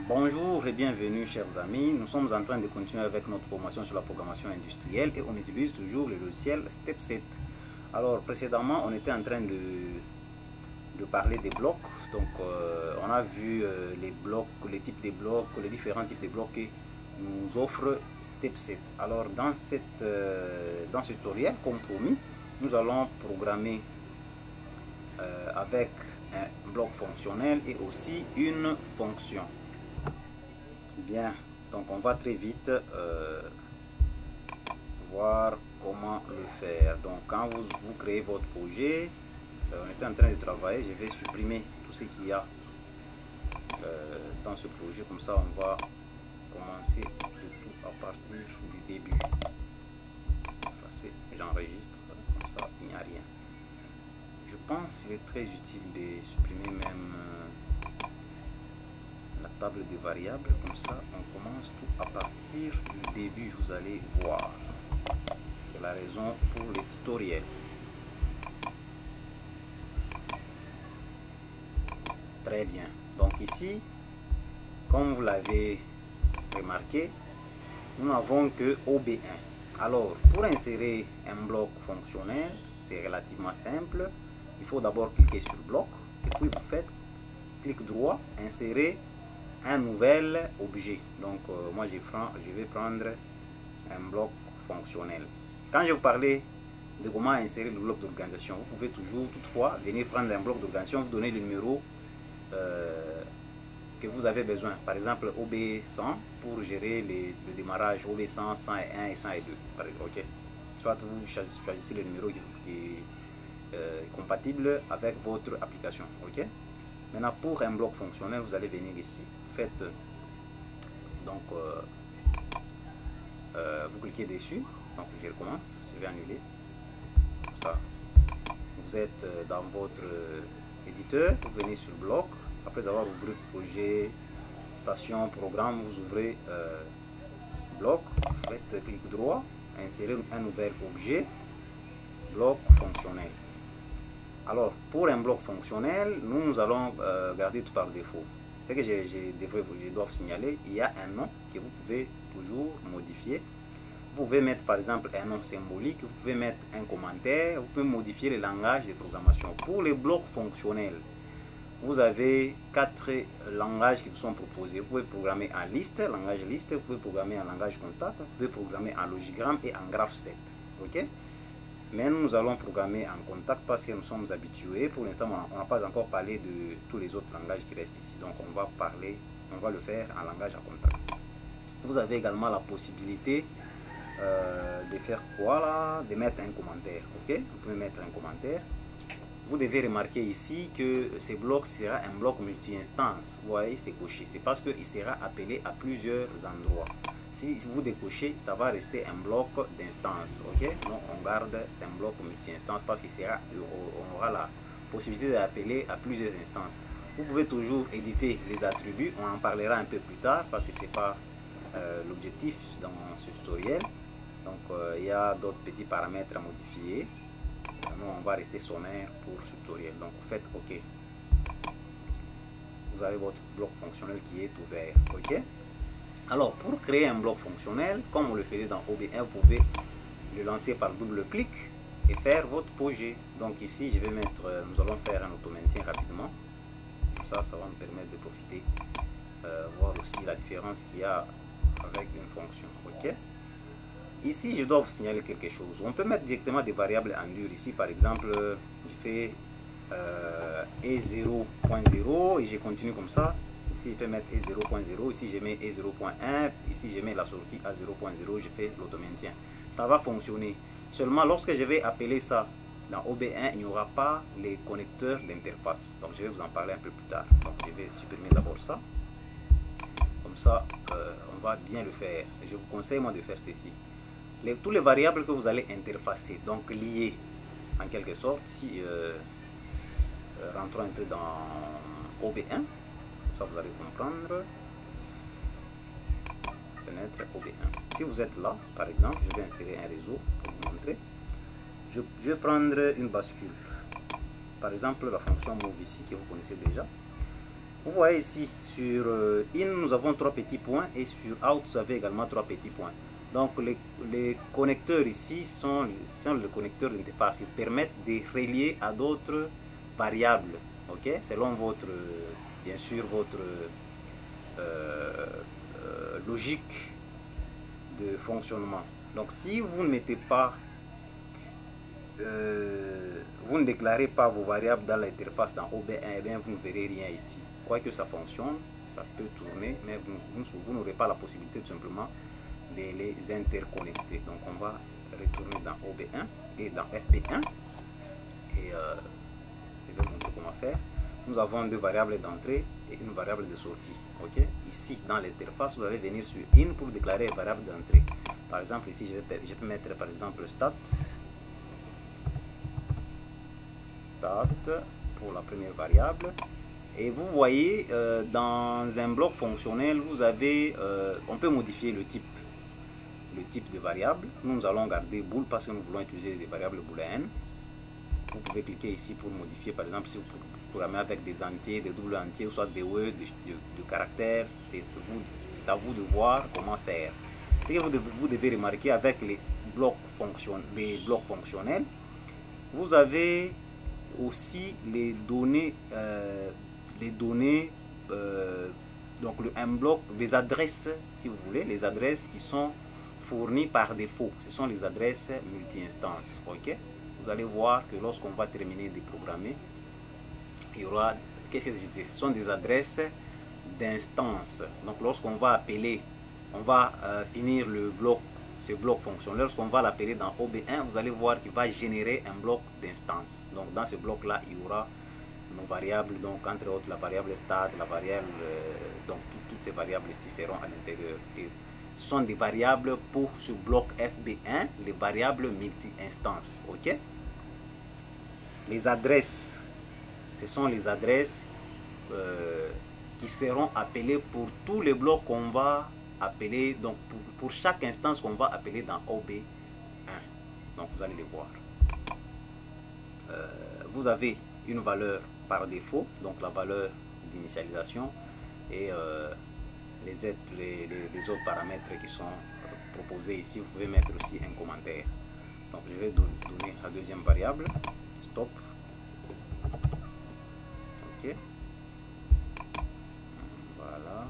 Bonjour et bienvenue chers amis, nous sommes en train de continuer avec notre formation sur la programmation industrielle et on utilise toujours le logiciel StepSet. Alors précédemment on était en train de parler des blocs, donc on a vu les blocs, les types de blocs, les différents types de blocs que nous offre StepSet. Alors dans ce tutoriel, comme promis, nous allons programmer avec un bloc fonctionnel et aussi une fonction. Bien, donc on va très vite voir comment le faire. Donc quand vous créez votre projet, on était en train de travailler, je vais supprimer tout ce qu'il y a dans ce projet, comme ça on va commencer de tout à partir du début. J'enregistre, comme ça il n'y a rien. Je pense qu'il est très utile de supprimer même la table des variables, comme ça on commence tout à partir du début, vous allez voir. C'est la raison pour le tutoriel. Très bien, donc ici, comme vous l'avez remarqué, nous n'avons que OB1. Alors pour insérer un bloc fonctionnel, c'est relativement simple. Il faut d'abord cliquer sur le bloc et puis vous faites clic droit, insérer un nouvel objet. Donc moi je vais prendre un bloc fonctionnel. Quand je vous parlais de comment insérer le bloc d'organisation, vous pouvez toujours toutefois venir prendre un bloc d'organisation, vous donner le numéro que vous avez besoin. Par exemple OB100 pour gérer le démarrage, OB100, 101 et 102. Ok. Soit vous choisissez le numéro qui est compatible avec votre application. Ok. Maintenant pour un bloc fonctionnel, vous allez venir ici, faites donc vous cliquez dessus. Donc je recommence, je vais annuler. Comme ça, vous êtes dans votre éditeur, vous venez sur bloc. Après avoir ouvert le projet, station, programme, vous ouvrez bloc, vous faites clic droit, insérer un nouvel objet, bloc fonctionnel. Alors pour un bloc fonctionnel, nous allons garder tout par défaut. Ce que je dois vous signaler, il y a un nom que vous pouvez toujours modifier. Vous pouvez mettre par exemple un nom symbolique, vous pouvez mettre un commentaire, vous pouvez modifier le langage de programmation. Pour les blocs fonctionnels, vous avez 4 langages qui vous sont proposés. Vous pouvez programmer en liste, langage liste, vous pouvez programmer en langage contact, vous pouvez programmer en logigramme et en graph 7. Ok? Mais nous allons programmer en contact parce que nous sommes habitués. Pour l'instant, on n'a pas encore parlé de tous les autres langages qui restent ici. Donc on va le faire en langage à contact. Vous avez également la possibilité de faire quoi là? De mettre un commentaire. Ok? Vous pouvez mettre un commentaire. Vous devez remarquer ici que ce bloc sera un bloc multi-instance. Vous voyez, c'est coché. C'est parce qu'il sera appelé à plusieurs endroits. Si vous décochez, ça va rester un bloc d'instance. Ok? Donc on garde, c'est un bloc multi-instance parce qu'on aura la possibilité d'appeler à plusieurs instances. Vous pouvez toujours éditer les attributs. On en parlera un peu plus tard parce que ce n'est pas l'objectif dans ce tutoriel. Donc il y a d'autres petits paramètres à modifier. Nous, on va rester sommaire pour ce tutoriel. Donc vous faites OK. Vous avez votre bloc fonctionnel qui est ouvert. OK? Alors pour créer un bloc fonctionnel, comme on le faisait dans OB1, vous pouvez le lancer par double clic et faire votre projet. Donc ici, je vais mettre, nous allons faire un auto-maintien rapidement. Comme ça, ça va me permettre de profiter, voir aussi la différence qu'il y a avec une fonction. OK? Ici, je dois vous signaler quelque chose. On peut mettre directement des variables en dur. Ici, par exemple, je fais E0.0 et je continue comme ça. Ici, je peux mettre E0.0. Ici, je mets E0.1. Ici, je mets la sortie à 0.0. Je fais l'auto-maintien. Ça va fonctionner. Seulement, lorsque je vais appeler ça dans OB1, il n'y aura pas les connecteurs d'interface. Donc, je vais vous en parler un peu plus tard. Donc, je vais supprimer d'abord ça. Comme ça, on va bien le faire. Je vous conseille, moi, de faire ceci. Toutes les variables que vous allez interfacer, donc liées en quelque sorte, si rentrons un peu dans OB1, ça vous allez comprendre. Fenêtre OB1. Si vous êtes là, par exemple, je vais insérer un réseau pour vous montrer. Je vais prendre une bascule. Par exemple, la fonction move ici que vous connaissez déjà. Vous voyez ici, sur in, nous avons 3 petits points et sur out, vous avez également 3 petits points. Donc, les connecteurs ici sont les connecteurs d'interface. Ils permettent de relier à d'autres variables, ok, selon votre, bien sûr, votre logique de fonctionnement. Donc, si vous ne mettez pas, vous ne déclarez pas vos variables dans l'interface dans OB1, eh bien, vous ne verrez rien ici. Quoique ça fonctionne, ça peut tourner, mais vous n'aurez pas la possibilité tout simplement de les interconnecter. Donc on va retourner dans OB1 et dans FB1 et je vais montrer comment faire. Nous avons deux variables d'entrée et une variable de sortie. Ok, ici dans l'interface, vous allez venir sur in pour déclarer une variable d'entrée. Par exemple ici je peux mettre par exemple stat pour la première variable. Et vous voyez, dans un bloc fonctionnel, vous avez, on peut modifier le type de variable. Nous allons garder bool parce que nous voulons utiliser des variables booléennes. Vous pouvez cliquer ici pour modifier, par exemple, si vous programmez avec des entiers, des doubles entiers, ou soit des words, de caractères. C'est à vous de voir comment faire. Ce que vous devez remarquer avec les blocs fonctionnels, vous avez aussi les données, donc un bloc, les adresses, si vous voulez, les adresses qui sont fournies par défaut. Ce sont les adresses multi-instances. Ok, vous allez voir que lorsqu'on va terminer de programmer, il y aura, qu'est-ce que je dis, ce sont des adresses d'instances. Donc lorsqu'on va appeler, on va finir le bloc, ce bloc fonctionnel. Lorsqu'on va l'appeler dans OB1, vous allez voir qu'il va générer un bloc d'instance. Donc dans ce bloc là, il y aura nos variables, donc entre autres la variable start, la variable, donc toutes ces variables ici seront à l'intérieur. Ce sont des variables pour ce bloc FB1, les variables multi-instances. Ok, les adresses, ce sont les adresses qui seront appelées pour tous les blocs qu'on va appeler, donc pour chaque instance qu'on va appeler dans OB1. Donc vous allez les voir. Vous avez une valeur par défaut, donc la valeur d'initialisation, et les autres paramètres qui sont proposés ici. Vous pouvez mettre aussi un commentaire. Donc je vais donner la deuxième variable, stop. Ok, voilà,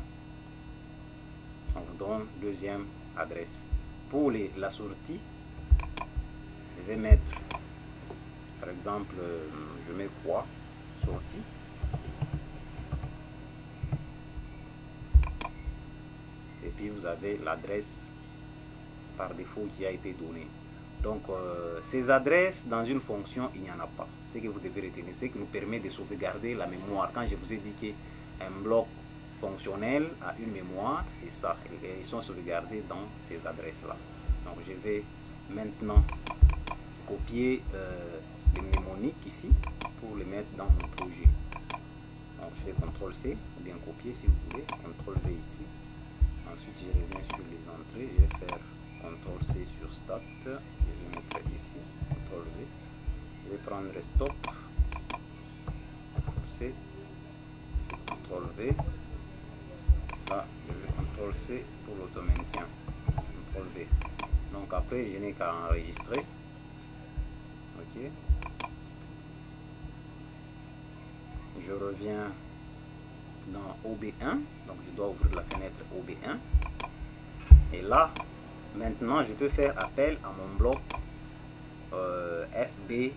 on vous donne deuxième adresse. Pour la sortie, je vais mettre, par exemple, je mets quoi, sortie, et puis vous avez l'adresse par défaut qui a été donnée. Donc ces adresses dans une fonction, il n'y en a pas. Ce que vous devez retenir, c'est qui nous permet de sauvegarder la mémoire. Quand je vous ai dit qu'un bloc fonctionnel a une mémoire, c'est ça, ils sont sauvegardés dans ces adresses là. Donc je vais maintenant copier les mnémoniques ici pour les mettre dans mon projet. Donc je fais CTRL C ou bien copier si vous voulez, CTRL V ici. Ensuite je reviens sur les entrées, je vais faire CTRL C sur stat, je vais mettre ici, CTRL V, je vais prendre stop, C, CTRL V, ça, je vais CTRL C pour l'auto-maintien, CTRL V. Donc après je n'ai qu'à enregistrer. Ok, je reviens dans OB1, donc je dois ouvrir la fenêtre OB1 et là maintenant je peux faire appel à mon bloc FB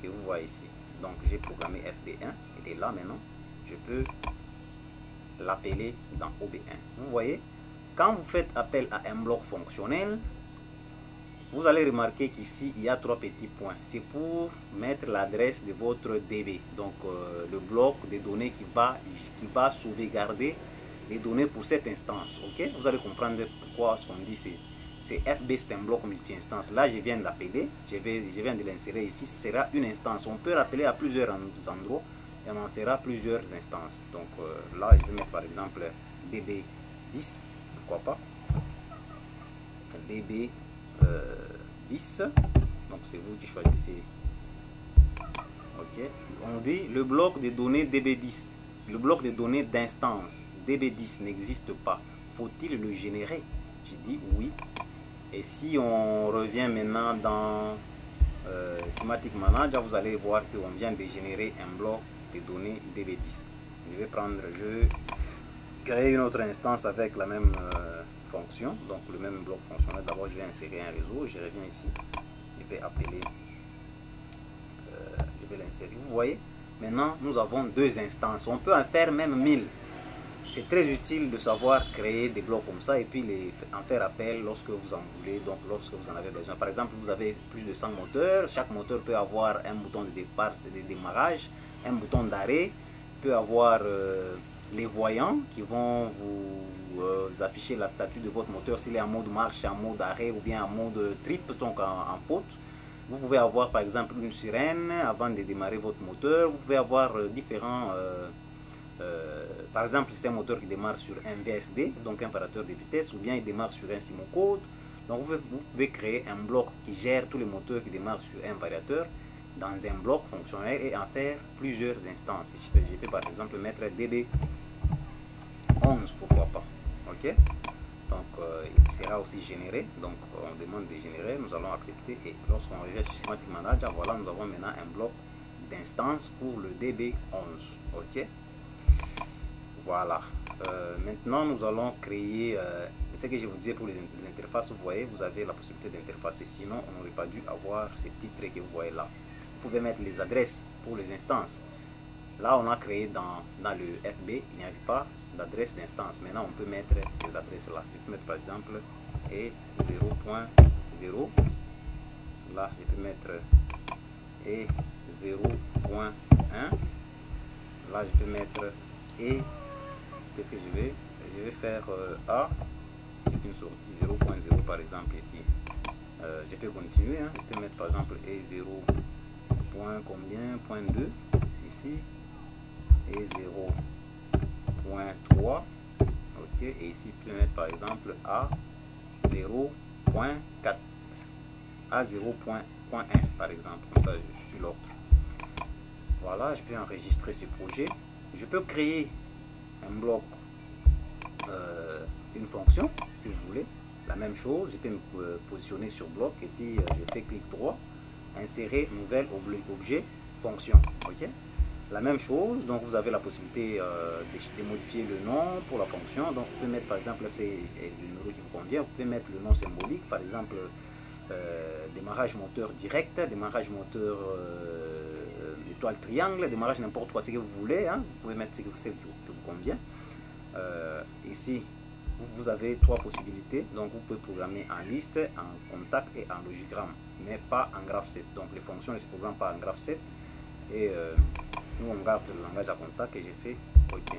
que vous voyez ici. Donc j'ai programmé FB1, il est là maintenant, je peux l'appeler dans OB1. Vous voyez, quand vous faites appel à un bloc fonctionnel, vous allez remarquer qu'ici il y a trois petits points. C'est pour mettre l'adresse de votre DB, donc le bloc de données qui va sauvegarder les données pour cette instance. Ok, vous allez comprendre pourquoi ce qu'on dit c'est FB, c'est un bloc multi-instance. Là je viens d'appeler, je viens de l'insérer ici. Ce sera une instance. On peut rappeler à plusieurs endroits et on en fera plusieurs instances. Donc là je vais mettre par exemple DB10, pourquoi pas DB 10, donc c'est vous qui choisissez. Ok, on dit le bloc de données DB10, le bloc de données d'instance DB10 n'existe pas. Faut-il le générer? J'ai dit oui. Et si on revient maintenant dans Semantic Manager, vous allez voir qu'on vient de générer un bloc de données DB10. Je vais créer une autre instance avec la même fonction, donc le même bloc fonctionnel. D'abord, je vais insérer un réseau. Je reviens ici. Je vais appeler, je vais l'insérer. Vous voyez, maintenant, nous avons deux instances. On peut en faire même 1000. C'est très utile de savoir créer des blocs comme ça et puis en faire appel lorsque vous en voulez, donc lorsque vous en avez besoin. Par exemple, vous avez plus de 100 moteurs. Chaque moteur peut avoir un bouton de départ, de démarrage, un bouton d'arrêt, peut avoir les voyants qui vont vous afficher la statut de votre moteur, s'il est en mode marche, en mode arrêt ou bien en mode trip, donc en faute. Vous pouvez avoir par exemple une sirène avant de démarrer votre moteur. Vous pouvez avoir différents... par exemple, si c'est un moteur qui démarre sur un VSD, donc un variateur de vitesse, ou bien il démarre sur un Simocode. Donc vous pouvez créer un bloc qui gère tous les moteurs qui démarrent sur un variateur dans un bloc fonctionnel et en faire plusieurs instances. Je peux par exemple mettre DB11, pourquoi pas. Ok, donc il sera aussi généré. Donc on demande de générer, nous allons accepter et lorsqu'on revient sur Semantic Manager, voilà, nous avons maintenant un bloc d'instance pour le DB11. Ok, voilà. Maintenant nous allons créer ce que je vous disais pour les interfaces. Vous voyez, vous avez la possibilité d'interfacer, sinon on n'aurait pas dû avoir ces petits traits que vous voyez là. Vous pouvez mettre les adresses pour les instances. Là on a créé dans le FB, il n'y avait pas d'adresse d'instance. Maintenant on peut mettre ces adresses là. Je peux mettre par exemple E0.0. là je peux mettre E0.1. là je peux mettre E. Qu'est-ce que je vais faire A, c'est une sortie 0.0 par exemple ici. Je peux continuer, hein. Je peux mettre par exemple E0 point combien, point 2 ici, E0.3, ok, et ici je peux mettre par exemple A 0.4, A 0.1 par exemple, comme ça je suis l'autre. Voilà, je peux enregistrer ce projet. Je peux créer un bloc, une fonction si vous voulez, la même chose. Je peux me positionner sur bloc et puis je fais clic droit, insérer nouvel objet fonction. Ok, la même chose. Donc vous avez la possibilité de modifier le nom pour la fonction. Donc vous pouvez mettre par exemple, c'est le numéro qui vous convient. Vous pouvez mettre le nom symbolique, par exemple démarrage moteur direct, démarrage moteur étoile triangle, démarrage n'importe quoi, ce que vous voulez, hein. Vous pouvez mettre ce qui vous convient. Ici vous avez trois possibilités. Donc vous pouvez programmer en liste, en contact et en logigramme, mais pas en graph 7. Donc les fonctions ne se programment pas en graph 7 et nous on garde le langage à contact et j'ai fait OK.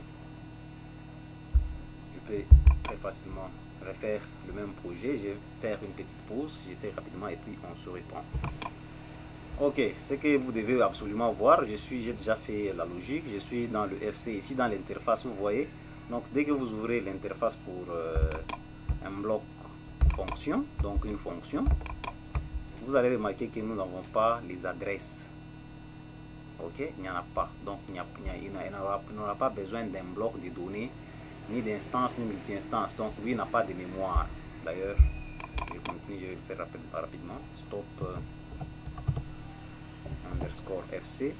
Je peux très facilement refaire le même projet. Je vais faire une petite pause, je fais rapidement et puis on se reprend. Ok, ce que vous devez absolument voir, j'ai déjà fait la logique, je suis dans le FC ici dans l'interface, vous voyez. Donc dès que vous ouvrez l'interface pour un bloc fonction, donc une fonction, vous allez remarquer que nous n'avons pas les adresses. Ok, il n'y en a pas. Donc il n'aura pas besoin d'un bloc de données, ni d'instance, ni multi-instance. Donc lui n'a pas de mémoire. D'ailleurs, je continue, je vais le faire rapidement. Stop underscore FC. Et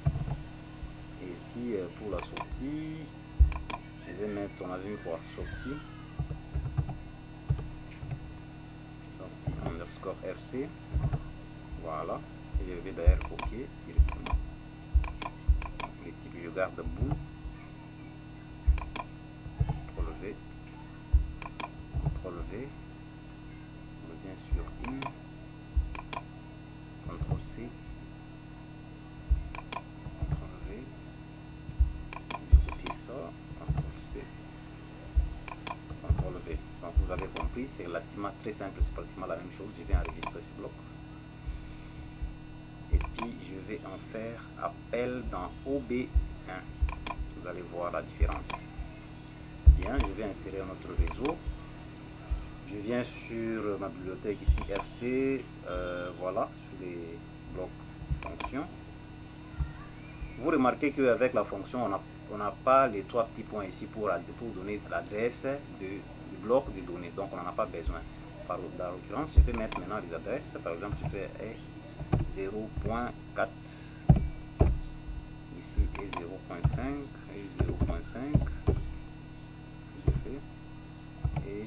ici pour la sortie, je vais mettre, on avait mis quoi, sortie underscore FC. Voilà, et je vais d'ailleurs copier directement les types. Je garde bout, CTRL-V, CTRL-V, on revient sur in, CTRL-C, CTRL-V, je copie ça, CTRL-C, CTRL-V. Donc vous avez compris, c'est relativement très simple, c'est pratiquement la même chose. Je vais enregistrer ce bloc. Et puis je vais en faire appel dans OB1. Vous allez voir la différence. Bien, je vais insérer un autre réseau. Je viens sur ma bibliothèque ici FC, voilà, sur les blocs fonctions. Vous remarquez qu'avec la fonction, on n'a on n'a pas les trois petits points ici pour donner l'adresse du bloc de données. Donc on n'en a pas besoin. Dans l'occurrence, je vais mettre maintenant les adresses. Par exemple, je fais 0.4. Ici est 0.5 et 0.5. Je fais et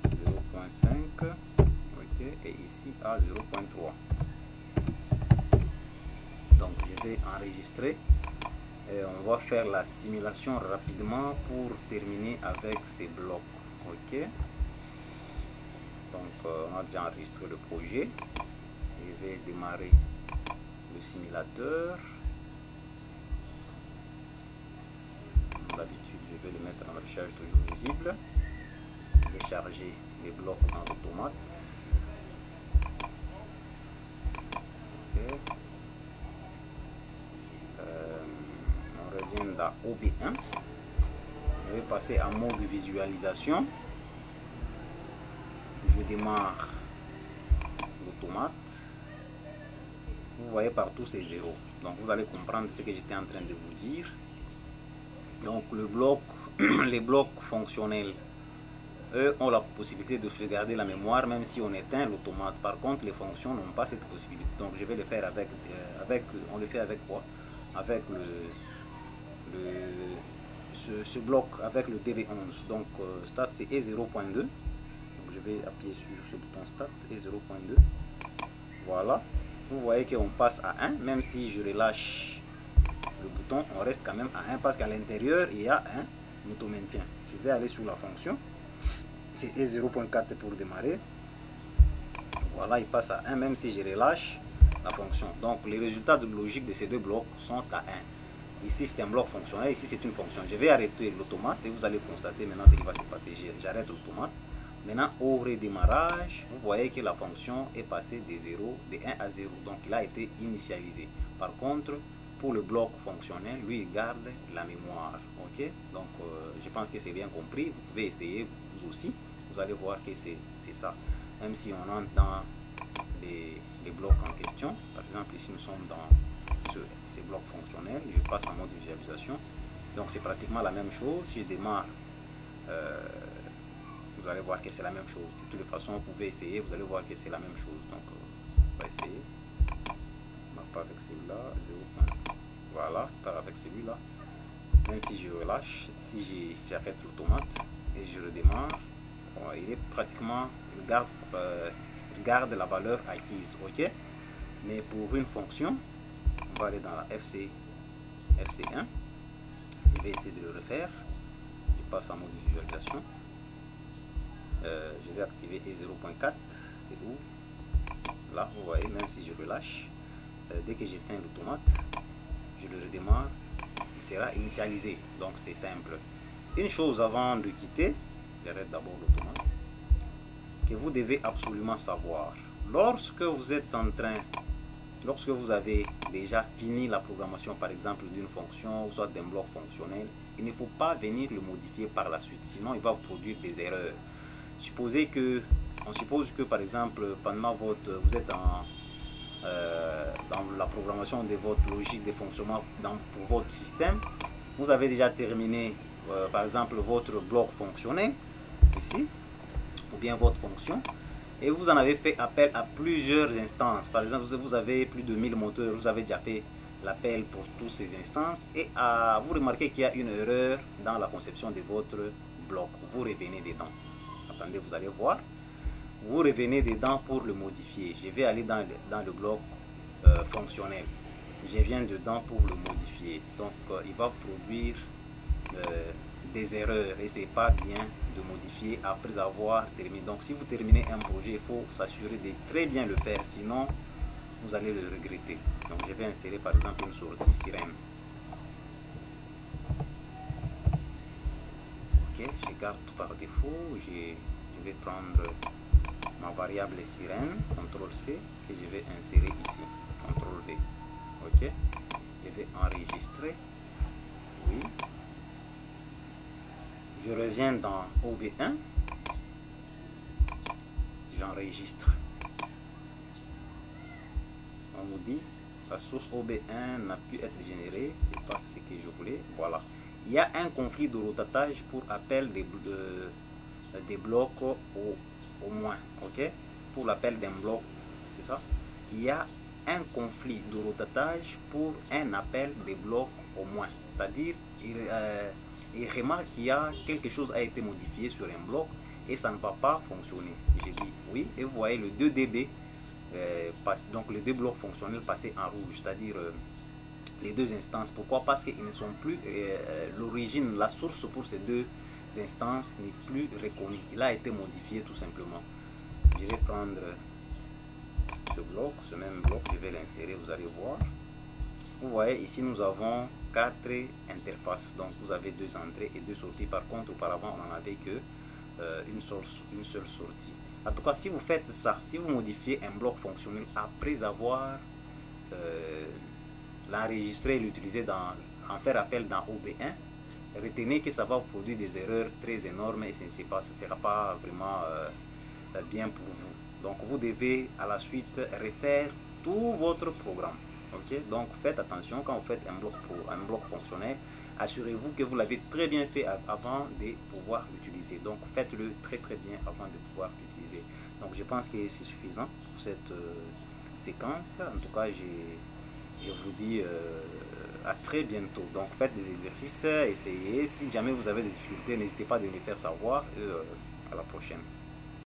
0.5. Ok. Et ici à 0.3. Donc je vais enregistrer. Et on va faire la simulation rapidement pour terminer avec ces blocs. Ok. Donc on a déjà enregistré le projet. Je vais démarrer le simulateur. Comme d'habitude, je vais le mettre en affichage toujours visible. Je vais charger les blocs en automate. Okay. On revient dans OB1. Je vais passer en mode visualisation. Je démarre l'automate. Vous voyez partout ces zéros. Donc vous allez comprendre ce que j'étais en train de vous dire. Donc le bloc, les blocs fonctionnels, eux ont la possibilité de sauvegarder la mémoire même si on éteint l'automate. Par contre, les fonctions n'ont pas cette possibilité. Donc je vais le faire avec on le fait avec quoi? Avec ce bloc, avec le DB11. Donc start c'est E0.2. Je vais appuyer sur ce bouton start et 0.2. Voilà, vous voyez qu'on passe à 1. Même si je relâche le bouton, on reste quand même à 1 parce qu'à l'intérieur il y a un auto-maintien. Je vais aller sur la fonction, c'est E0.4 pour démarrer. Voilà, il passe à 1 même si je relâche la fonction. Donc les résultats de logique de ces deux blocs sont à 1. Ici c'est un bloc fonctionnel, ici c'est une fonction. Je vais arrêter l'automate et vous allez constater maintenant ce qui va se passer. J'arrête l'automate. Maintenant, au redémarrage, vous voyez que la fonction est passée de 1 à 0. Donc, il a été initialisé. Par contre, pour le bloc fonctionnel, lui, il garde la mémoire. Ok. Donc, je pense que c'est bien compris. Vous pouvez essayer vous aussi. Vous allez voir que c'est ça. Même si on entre dans les blocs en question. Par exemple, ici, nous sommes dans ces blocs fonctionnels. Je passe en mode visualisation. Donc, c'est pratiquement la même chose. Si je démarre... vous allez voir que c'est la même chose. De toutes les façons, vous pouvez essayer, vous allez voir que c'est la même chose. Donc, on va essayer. On va pas avec celui-là. Voilà, pas avec celui-là. Même si je relâche, si j'arrête l'automate et je redémarre, bon, il est pratiquement, il garde la valeur acquise. Ok. Mais pour une fonction, on va aller dans la FC1. Je vais essayer de le refaire. Je passe en mode visualisation. Je vais activer E0.4. C'est où? Là, vous voyez, même si je relâche, dès que j'éteins l'automate, je le redémarre, il sera initialisé. Donc c'est simple. Une chose avant de quitter, j'arrête d'abord l'automate, que vous devez absolument savoir. Lorsque vous êtes en train, lorsque vous avez déjà fini la programmation, par exemple d'une fonction ou soit d'un bloc fonctionnel, il ne faut pas venir le modifier par la suite, sinon il va vous produire des erreurs. On suppose que par exemple pendant vous êtes dans la programmation de votre logique de fonctionnement pour votre système, vous avez déjà terminé par exemple votre bloc fonctionnel ici, ou bien votre fonction, et vous en avez fait appel à plusieurs instances. Par exemple, vous avez plus de 1000 moteurs, vous avez déjà fait l'appel pour toutes ces instances, et vous remarquez qu'il y a une erreur dans la conception de votre bloc. Vous revenez dedans. Attendez, vous allez voir. Vous revenez dedans pour le modifier. Je vais aller dans le bloc fonctionnel. Je viens dedans pour le modifier. Donc, il va produire des erreurs et c'est pas bien de modifier après avoir terminé. Donc, si vous terminez un projet, il faut s'assurer de très bien le faire. Sinon, vous allez le regretter. Donc, je vais insérer par exemple une sortie sirène. Ok, je garde tout par défaut. Je vais prendre ma variable sirène, CTRL C, que je vais insérer ici, CTRL V. Ok, je vais enregistrer. Oui. Je reviens dans OB1. J'enregistre. On nous dit la source OB1 n'a pu être générée, c'est pas ce que je voulais. Voilà. Il y a un conflit de rotatage pour appel des blocs au moins, ok? Pour l'appel d'un bloc, c'est ça? Il y a un conflit de rotatage pour un appel des blocs au moins. C'est-à-dire, il remarque qu'il y a quelque chose a été modifié sur un bloc et ça ne va pas fonctionner. J'ai dit oui, et vous voyez le 2 dB, donc les deux blocs fonctionnels passés en rouge, c'est-à-dire les deux instances. Pourquoi? Parce qu'ils ne sont plus, l'origine, la source pour ces deux instances n'est plus reconnue. Il a été modifié tout simplement. Je vais prendre ce bloc, ce même bloc, je vais l'insérer, vous allez voir. Vous voyez, ici nous avons 4 interfaces, donc vous avez 2 entrées et 2 sorties. Par contre, auparavant, on n'en avait que une seule sortie. En tout cas, si vous faites ça, si vous modifiez un bloc fonctionnel après avoir l'enregistré et l'utiliser en faire appel dans OB1, retenez que ça va vous produire des erreurs très énormes et ce ne sera pas vraiment bien pour vous. Donc vous devez à la suite refaire tout votre programme. Ok, donc faites attention quand vous faites un bloc fonctionnel, assurez-vous que vous l'avez très bien fait avant de pouvoir l'utiliser. Donc faites-le très bien avant de pouvoir l'utiliser. Donc je pense que c'est suffisant pour cette séquence. En tout cas, je vous dis à très bientôt. Donc faites des exercices, essayez. Si jamais vous avez des difficultés, n'hésitez pas à me les faire savoir. À la prochaine.